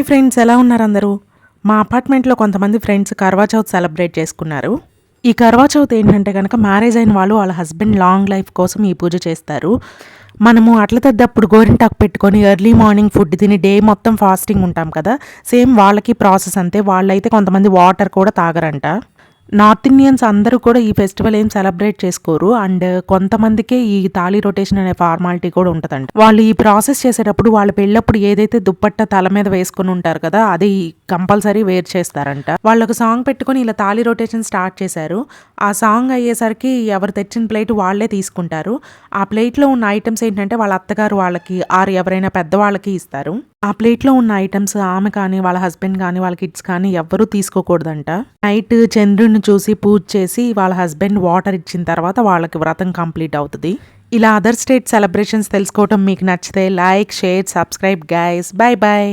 Hi friends, ఎలా ఉన్నారు అందరూ? మా అపార్ట్మెంట్లో కొంతమంది ఫ్రెండ్స్ కర్వా చౌత్ సెలబ్రేట్ చేసుకున్నారు. ఈ కర్వా చౌత్ ఏంటంటే కనుక మ్యారేజ్ అయిన వాళ్ళు వాళ్ళ హస్బెండ్ లాంగ్ లైఫ్ కోసం ఈ పూజ చేస్తారు. మనము అట్ల తద్దప్పుడు గోరింటాకు పెట్టుకొని ఎర్లీ మార్నింగ్ ఫుడ్ తిని డే మొత్తం ఫాస్టింగ్ ఉంటాం కదా, సేమ్ వాళ్ళకి ప్రాసెస్ అంతే. వాళ్ళైతే కొంతమంది వాటర్ కూడా తాగరంట. నార్త్ ఇండియన్స్ అందరూ కూడా ఈ ఫెస్టివల్ ఏం సెలబ్రేట్ చేసుకోరు. అండ్ కొంతమందికే ఈ తాళి రొటేషన్ అనే ఫార్మాలిటీ కూడా ఉంటుందంట. వాళ్ళు ఈ ప్రాసెస్ చేసేటప్పుడు వాళ్ళ పెళ్ళప్పుడు ఏదైతే దుప్పట్ట తల మీద వేసుకుని ఉంటారు కదా, అది కంపల్సరీ వేర్ చేస్తారంట. వాళ్ళు ఒక సాంగ్ పెట్టుకొని ఇలా తాళి రొటేషన్ స్టార్ట్ చేశారు. ఆ సాంగ్ అయ్యేసరికి ఎవరు తెచ్చిన ప్లేట్ వాళ్ళే తీసుకుంటారు. ఆ ప్లేట్లో ఉన్న ఐటమ్స్ ఏంటంటే వాళ్ళ అత్తగారు వాళ్ళకి ఆరు ఎవరైనా పెద్దవాళ్ళకి ఇస్తారు. ఆ ప్లేట్లో ఉన్న ఐటమ్స్ ఆమె కానీ వాళ్ళ హస్బెండ్ కానీ వాళ్ళ కిడ్స్ కానీ ఎవ్వరూ తీసుకోకూడదంట. నైట్ చంద్రుడిని చూసి పూజ చేసి వాళ్ళ హస్బెండ్ వాటర్ ఇచ్చిన తర్వాత వాళ్ళకి వ్రతం కంప్లీట్ అవుతుంది. ఇలా అదర్ స్టేట్ సెలబ్రేషన్స్ తెలుసుకోవటం మీకు నచ్చితే like, share, subscribe guys. Bye bye.